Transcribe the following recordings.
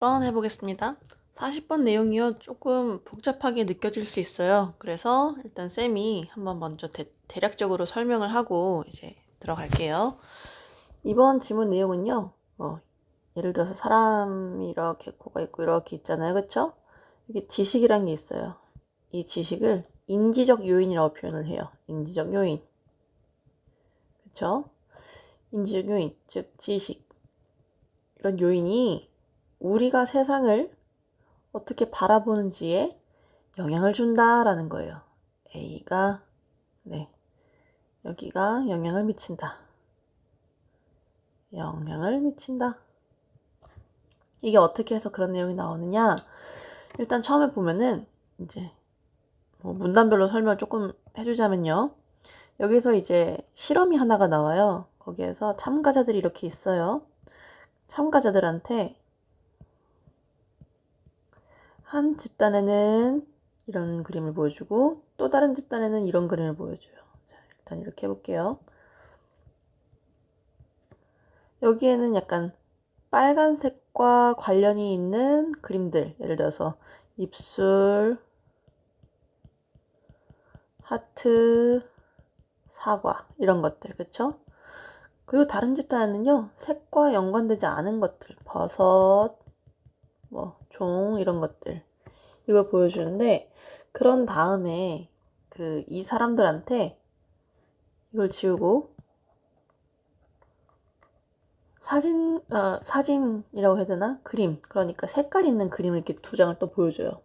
한번 해보겠습니다. 40번 내용이요. 조금 복잡하게 느껴질 수 있어요. 그래서 일단 쌤이 한번 먼저 대략적으로 설명을 하고 이제 들어갈게요. 이번 지문 내용은요. 예를 들어서 사람이 이렇게 코가 있고 이렇게 있잖아요. 그쵸? 이게 지식이란 게 있어요. 이 지식을 인지적 요인이라고 표현을 해요. 인지적 요인. 그쵸? 인지적 요인, 즉 지식. 이런 요인이 우리가 세상을 어떻게 바라보는지에 영향을 준다라는 거예요. A가 여기가 영향을 미친다. 영향을 미친다. 이게 어떻게 해서 그런 내용이 나오느냐? 일단 처음에 보면은 이제 문단별로 설명 조금 해주자면요. 여기서 이제 실험이 하나가 나와요. 거기에서 참가자들이 이렇게 있어요. 참가자들한테 한 집단에는 이런 그림을 보여주고 또 다른 집단에는 이런 그림을 보여줘요. 자, 일단 이렇게 해볼게요. 여기에는 약간 빨간색과 관련이 있는 그림들, 예를 들어서 입술, 하트, 사과 이런 것들, 그쵸? 그리고 다른 집단에는요, 색과 연관되지 않은 것들, 버섯, 종 이런 것들 이걸 보여주는데, 그런 다음에 이 사람들한테 이걸 지우고 사진이라고 해야 되나? 그림. 그러니까 색깔 있는 그림을 이렇게 두 장을 또 보여줘요.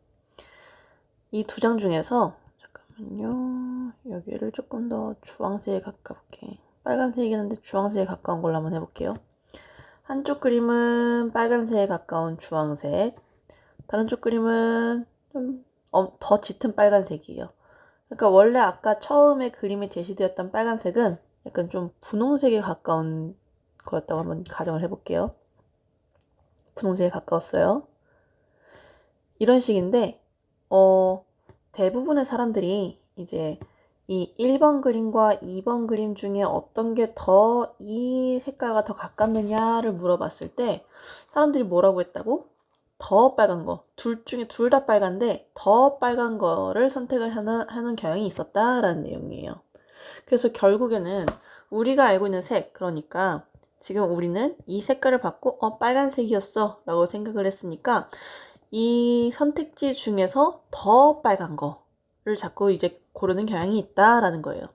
이 두 장 중에서, 잠깐만요. 여기를 조금 더 주황색에 가깝게. 빨간색이긴 한데 주황색에 가까운 걸로 한번 해볼게요. 한쪽 그림은 빨간색에 가까운 주황색. 다른 쪽 그림은 좀 더 짙은 빨간색이에요. 그러니까 원래 아까 처음에 그림에 제시되었던 빨간색은 약간 좀 분홍색에 가까운 거였다고 한번 가정을 해볼게요. 분홍색에 가까웠어요. 이런 식인데 대부분의 사람들이 이제 이 1번 그림과 2번 그림 중에 어떤 게 더 이 색깔과 더 가깝느냐를 물어봤을 때 사람들이 뭐라고 했다고? 더 빨간 거. 둘 중에 둘 다 빨간데 더 빨간 거를 선택을 하는 경향이 있었다라는 내용이에요. 그래서 결국에는 우리가 알고 있는 색, 그러니까 지금 우리는 이 색깔을 받고 빨간색이었어 라고 생각을 했으니까 이 선택지 중에서 더 빨간 거를 자꾸 이제 고르는 경향이 있다라는 거예요.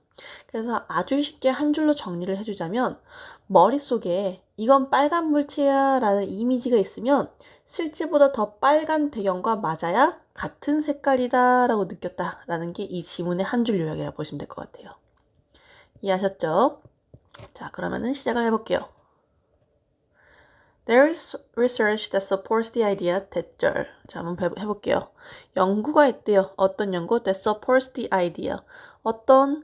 그래서 아주 쉽게 한 줄로 정리를 해주자면 머릿속에 이건 빨간 물체야 라는 이미지가 있으면 실제보다 더 빨간 배경과 맞아야 같은 색깔이다 라고 느꼈다 라는 게 이 지문의 한 줄 요약이라고 보시면 될 것 같아요. 이해하셨죠? 자, 그러면은 시작을 해볼게요. There is research that supports the idea 대절. 자, 한번 해볼게요. 연구가 있대요. 어떤 연구? That supports the idea. 어떤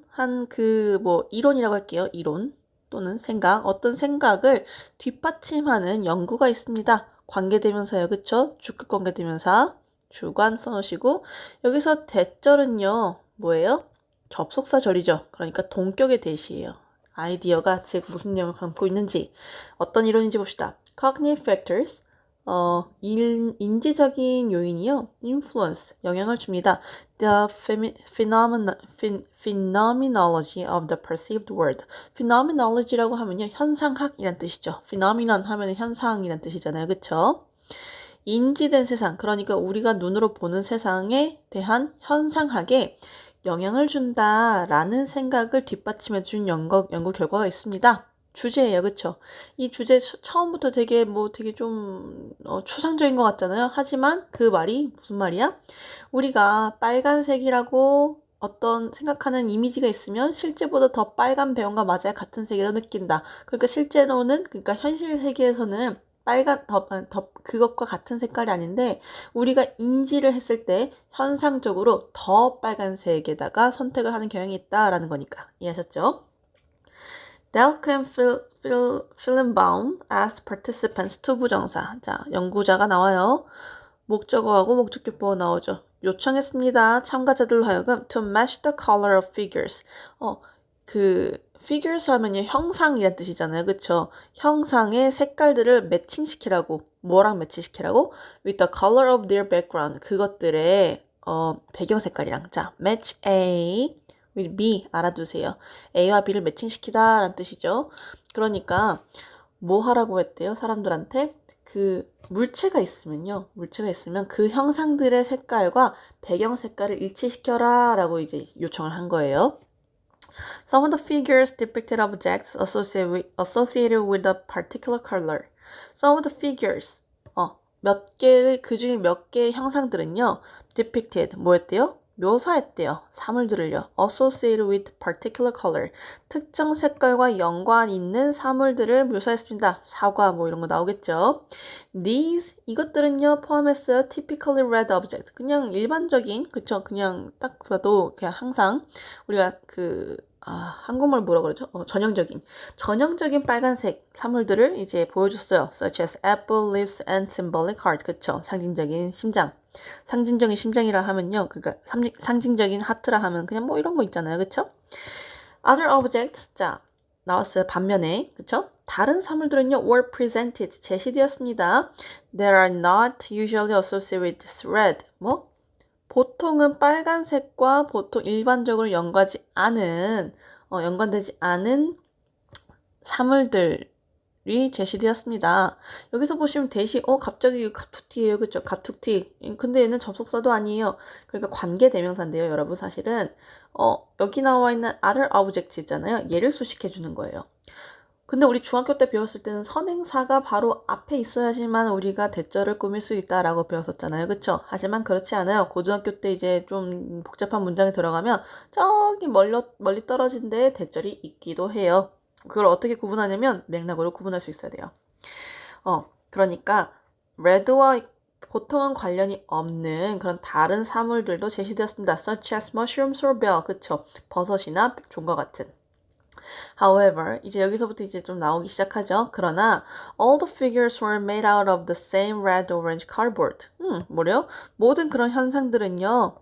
이론이라고 할게요. 이론 또는 생각. 어떤 생각을 뒷받침하는 연구가 있습니다. 관계대명사예요. 그쵸? 주격 관계대명사. 주관 써놓으시고 여기서 대절은요. 뭐예요? 접속사절이죠. 그러니까 동격의 대시예요. 아이디어가 즉 무슨 내용을 담고 있는지 어떤 이론인지 봅시다. Cognitive factors, 인지적인 요인이요. Influence, 영향을 줍니다. The phenomenology of the perceived world. Phenomenology라고 하면요. 현상학이란 뜻이죠. Phenomenon 하면 현상이란 뜻이잖아요. 그쵸? 인지된 세상, 그러니까 우리가 눈으로 보는 세상에 대한 현상학에 영향을 준다라는 생각을 뒷받침해준 연구 결과가 있습니다. 주제예요, 그쵸? 이 주제 처음부터 되게 좀 추상적인 것 같잖아요. 하지만 그 말이 무슨 말이야? 우리가 빨간색이라고 어떤 생각하는 이미지가 있으면 실제보다 더 빨간 배경과 맞아야 같은 색이라고 느낀다. 그러니까 실제로는, 그러니까 현실 세계에서는 그것과 같은 색깔이 아닌데 우리가 인지를 했을 때 현상적으로 더 빨간색에다가 선택을 하는 경향이 있다라는 거니까. 이해하셨죠? Delk and Fillenbaum asked participants 투부정사. 자, 연구자가 나와요. 목적어하고 목적격보가 나오죠. 요청했습니다. 참가자들로 하여금 to match the color of figures. figures 하면요 형상이란 뜻이잖아요. 그쵸? 형상의 색깔들을 매칭시키라고 뭐랑 매치시키라고? with the color of their background 그것들의 배경 색깔이랑 자 match A with B 알아두세요. A와 B를 매칭시키다 라는 뜻이죠. 그러니까 뭐 하라고 했대요? 사람들한테 그 물체가 있으면 그 형상들의 색깔과 배경 색깔을 일치시켜라 라고 이제 요청을 한 거예요. Some of the figures depicted objects associated with a particular color. Some of the figures, 그 중에 몇 개의 형상들은요, depicted, 뭐였대요? 묘사했대요. 사물들을요. associated with particular color. 특정 색깔과 연관 있는 사물들을 묘사했습니다. 사과 뭐 이런 거 나오겠죠. These, 이것들은요, 포함했어요. typically red object. 그냥 일반적인, 그쵸? 그냥 딱 봐도 그냥 항상 우리가 한국말 뭐라 그러죠? 전형적인 빨간색 사물들을 이제 보여줬어요. Such as apple, leaves, and symbolic heart. 그쵸? 상징적인 심장. 상징적인 심장이라 하면요. 그러니까 상징적인 하트라 하면 그냥 뭐 이런 거 있잖아요. 그쵸? Other objects. 자, 나왔어요. 반면에. 그쵸? 다른 사물들은요. were presented. 제시되었습니다. That are not usually associated with red. 뭐? 보통은 빨간색과 보통 일반적으로 연관되지 않은 사물들이 제시되었습니다. 여기서 보시면 대시, 갑자기 갑툭튀예요. 그쵸? 갑툭튀. 근데 얘는 접속사도 아니에요. 그러니까 관계대명사인데요, 여러분. 사실은, 여기 나와 있는 other object 있잖아요. 얘를 수식해 주는 거예요. 근데 우리 중학교 때 배웠을 때는 선행사가 바로 앞에 있어야지만 우리가 대절을 꾸밀 수 있다라고 배웠었잖아요. 그쵸? 하지만 그렇지 않아요. 고등학교 때 이제 좀 복잡한 문장에 들어가면 저기 멀리 떨어진 데에 대절이 있기도 해요. 그걸 어떻게 구분하냐면 맥락으로 구분할 수 있어야 돼요. 그러니까 red와 보통은 관련이 없는 그런 다른 사물들도 제시되었습니다. such as mushrooms or bell. 그쵸? 버섯이나 종과 같은. However, 이제 여기서부터 이제 좀 나오기 시작하죠. 그러나 all the figures were made out of the same red-orange cardboard. 뭐래요? 모든 그런 형상들은요,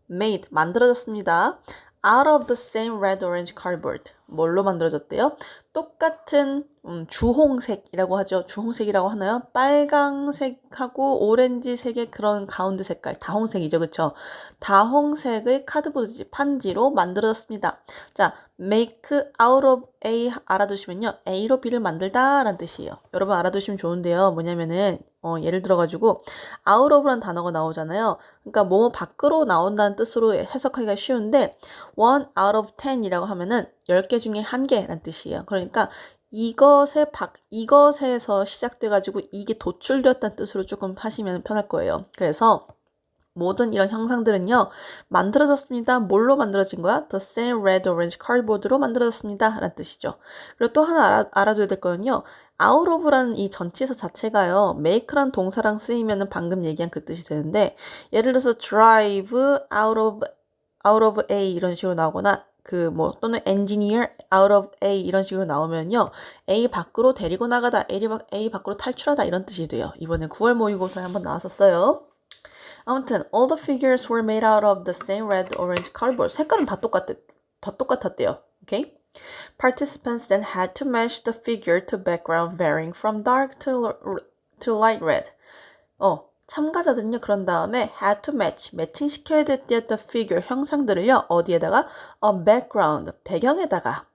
made, 만들어졌습니다. out of the same red-orange cardboard. 뭘로 만들어졌대요? 똑같은 주홍색이라고 하죠. 주홍색이라고 하나요? 빨강색하고 오렌지색의 그런 가운데 색깔, 다홍색이죠. 그쵸? 다홍색의 카드보드 판지로 만들어졌습니다. 자, make out of A 알아두시면요. A로 B를 만들다 라는 뜻이에요. 여러분 알아두시면 좋은데요. 뭐냐면은 예를 들어가지고 out of라는 단어가 나오잖아요. 그러니까 뭐 밖으로 나온다는 뜻으로 해석하기가 쉬운데 1 out of 10이라고 하면은 10개 중에 1개라는 뜻이에요. 그러니까 이것에서 시작돼가지고 이게 도출되었다는 뜻으로 조금 하시면 편할 거예요. 그래서 모든 이런 형상들은요 만들어졌습니다. 뭘로 만들어진 거야? The same red orange cardboard로 만들어졌습니다 라는 뜻이죠. 그리고 또 하나 알아둬야 될 거는요 out of라는 이 전치사 자체가요 make란 동사랑 쓰이면은 방금 얘기한 그 뜻이 되는데 예를 들어서 drive out of A 이런 식으로 나오거나 또는 engineer out of A 이런 식으로 나오면요. A 밖으로 데리고 나가다, A 밖으로 탈출하다 이런 뜻이 돼요. 이번에 9월 모의고사에 한번 나왔었어요. 아무튼 all the figures were made out of the same red, orange cardboard. 색깔은 다 똑같았대요. Okay? Participants then had to match the figure to background varying from dark to light red. 참가자들은요 그런 다음에 had to match 매칭시켜야 됐대요 the figure 형상들을요 어디에다가 background 배경에다가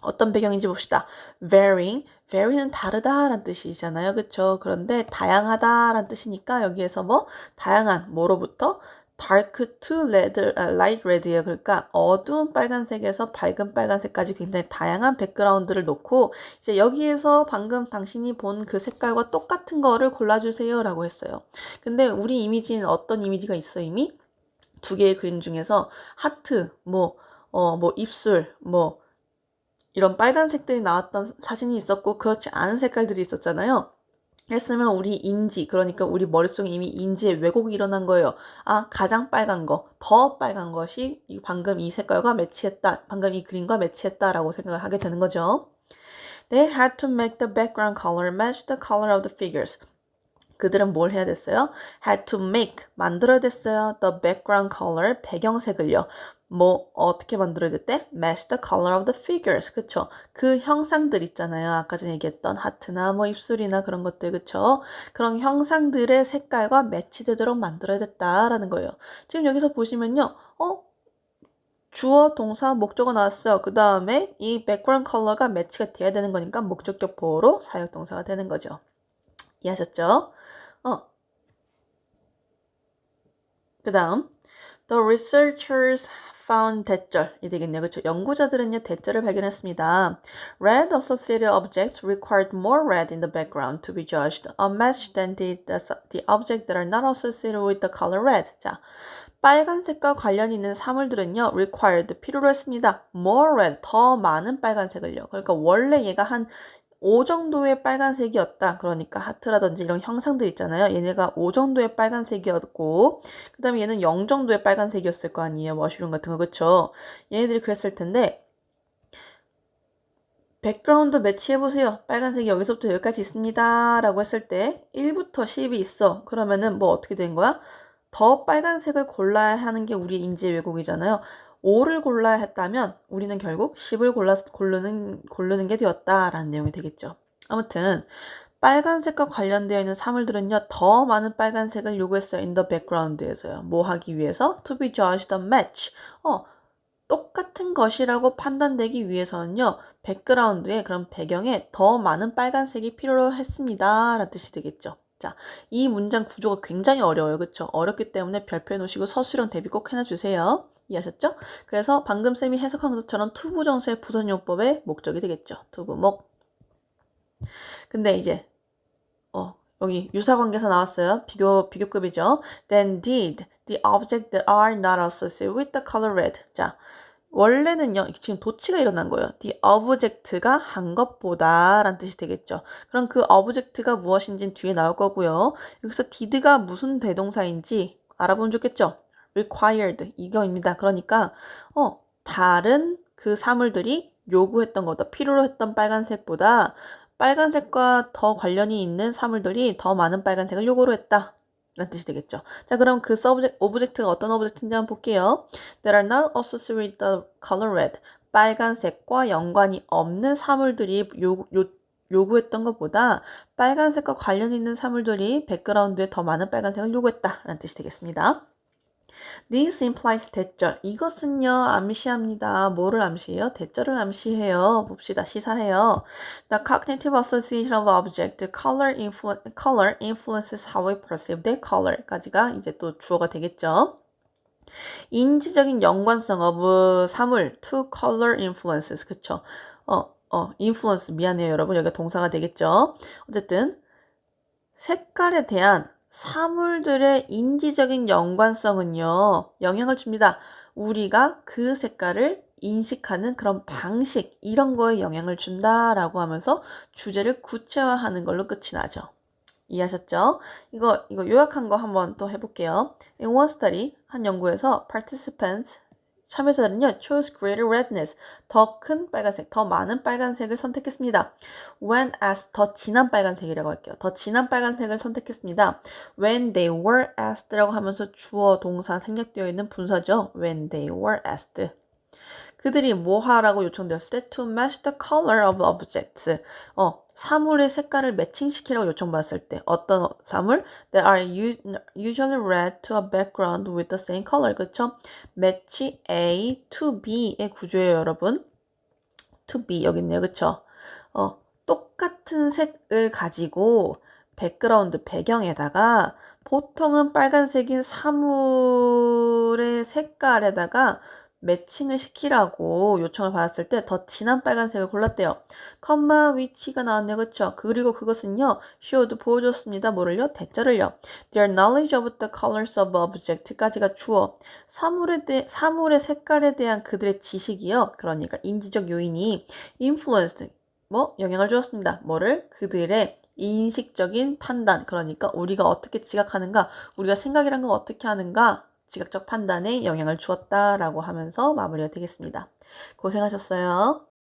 어떤 배경인지 봅시다. vary는 다르다라는 뜻이잖아요. 그쵸? 그런데 다양하다라는 뜻이니까 여기에서 다양한 뭐로부터 dark to light red예요. 그러니까 어두운 빨간색에서 밝은 빨간색까지 굉장히 다양한 백그라운드를 놓고 이제 여기에서 방금 당신이 본 그 색깔과 똑같은 거를 골라주세요 라고 했어요. 근데 우리 이미지는 어떤 이미지가 있어 이미? 두 개의 그림 중에서 하트, 입술, 이런 빨간색들이 나왔던 사진이 있었고 그렇지 않은 색깔들이 있었잖아요. 했으면 우리 인지, 그러니까 우리 머릿속에 이미 인지의 왜곡이 일어난 거예요. 가장 빨간 거, 더 빨간 것이 방금 이 색깔과 매치했다, 방금 이 그림과 매치했다라고 생각을 하게 되는 거죠. They had to make the background color match the color of the figures. 그들은 뭘 해야 됐어요? had to make, 만들어야 됐어요. the background color, 배경색을요. 뭐 어떻게 만들어야 됐대? Match the color of the figures. 그쵸? 그 형상들 있잖아요. 아까 전에 얘기했던 하트나 뭐 입술이나 그런 것들. 그쵸? 그런 형상들의 색깔과 매치되도록 만들어야 됐다라는 거예요. 지금 여기서 보시면요. 주어, 동사, 목적어 나왔어요. 그 다음에 이 백그라운드 컬러가 매치가 돼야 되는 거니까 목적격 보호로 사역동사가 되는 거죠. 이해하셨죠? 그 다음 The researchers found 대절이 되겠네요. 그렇죠? 연구자들은요 대절을 발견했습니다. Red associated objects required more red in the background to be judged unmatched than the objects that are not associated with the color red. 자, 빨간색과 관련 있는 사물들은요 required 필요로 했습니다. more red 더 많은 빨간색을요. 그러니까 원래 얘가 한 5 정도의 빨간색이었다. 그러니까 하트라든지 이런 형상들 있잖아요. 얘네가 5 정도의 빨간색이었고 그 다음에 얘는 0 정도의 빨간색이었을 거 아니에요. 머쉬룸 같은 거 그쵸? 얘네들이 그랬을 텐데 백그라운드 매치해보세요. 빨간색이 여기서부터 여기까지 있습니다. 라고 했을 때 1부터 10이 있어. 그러면은 뭐 어떻게 된 거야? 더 빨간색을 골라야 하는 게 우리의 인지 왜곡이잖아요. 5를 골라야 했다면 우리는 결국 10을 고르는 게 되었다라는 내용이 되겠죠. 아무튼 빨간색과 관련되어 있는 사물들은요. 더 많은 빨간색을 요구했어요. in the background에서요. 뭐 하기 위해서? to be judged a match. 똑같은 것이라고 판단되기 위해서는요. 백그라운드에 그런 배경에 더 많은 빨간색이 필요로 했습니다. 라는 뜻이 되겠죠. 자, 이 문장 구조가 굉장히 어려워요. 그쵸? 어렵기 때문에 별표 해놓으시고 서술형 대비 꼭 해놔주세요. 이해하셨죠? 그래서 방금 쌤이 해석한 것처럼 투부정사의 부선용법의 목적이 되겠죠. 투부목. 근데 이제 여기 유사관계사 나왔어요. 비교급이죠. Then did the object that are not associated with the color red. 자, 원래는요. 지금 도치가 일어난 거예요. The object가 한 것보다 라는 뜻이 되겠죠. 그럼 그 object가 무엇인지는 뒤에 나올 거고요. 여기서 did가 무슨 대동사인지 알아보면 좋겠죠. required 이거입니다. 그러니까 다른 그 사물들이 요구했던 거다. 필요로 했던 빨간색보다 빨간색과 더 관련이 있는 사물들이 더 많은 빨간색을 요구로 했다. 라는 뜻이 되겠죠. 자, 그럼 그 오브젝트가 어떤 오브젝트인지 한번 볼게요. That are not associated with the color red. 빨간색과 연관이 없는 사물들이 요구했던 것보다 빨간색과 관련 있는 사물들이 백그라운드에 더 많은 빨간색을 요구했다. 라는 뜻이 되겠습니다. This implies 대절. 이것은요, 암시합니다. 뭐를 암시해요? 대절을 암시해요. 봅시다. 시사해요. The cognitive association of object, color influences how we perceive the color까지가 이제 또 주어가 되겠죠. 인지적인 연관성 of 사물, to color influences. 그쵸? influence. 미안해요, 여러분. 여기가 동사가 되겠죠. 어쨌든, 색깔에 대한 사물들의 인지적인 연관성은요, 영향을 줍니다. 우리가 그 색깔을 인식하는 그런 방식, 이런 거에 영향을 준다라고 하면서 주제를 구체화하는 걸로 끝이 나죠. 이해하셨죠? 이거 요약한 거 한번 또 해볼게요. In one study, 한 연구에서 participants, 참여자들은요, chose greater redness, 더 큰 빨간색, 더 많은 빨간색을 선택했습니다. When asked, 더 진한 빨간색이라고 할게요. 더 진한 빨간색을 선택했습니다. When they were asked라고 하면서 주어, 동사 생략되어 있는 분사죠. When they were asked. 그들이 뭐 하라고 요청되었을 때 to match the color of objects. 사물의 색깔을 매칭시키라고 요청받았을 때 어떤 사물? That are usually red to a background with the same color. 그쵸? match A to B의 구조예요, 여러분. to B 여기 있네요. 그쵸? 똑같은 색을 가지고 백그라운드 배경에다가 보통은 빨간색인 사물의 색깔에다가 매칭을 시키라고 요청을 받았을 때 더 진한 빨간색을 골랐대요. 컴마 위치가 나왔네요. 그쵸? 그리고 그것은요. showed 보여줬습니다. 뭐를요? 대절을요. Their knowledge of the colors of object까지가 주어. 사물의 색깔에 대한 그들의 지식이요. 그러니까 인지적 요인이 influenced 영향을 주었습니다. 뭐를? 그들의 인식적인 판단. 그러니까 우리가 어떻게 지각하는가? 우리가 생각이란 건 어떻게 하는가? 지각적 판단에 영향을 주었다라고 하면서 마무리가 되겠습니다. 고생하셨어요.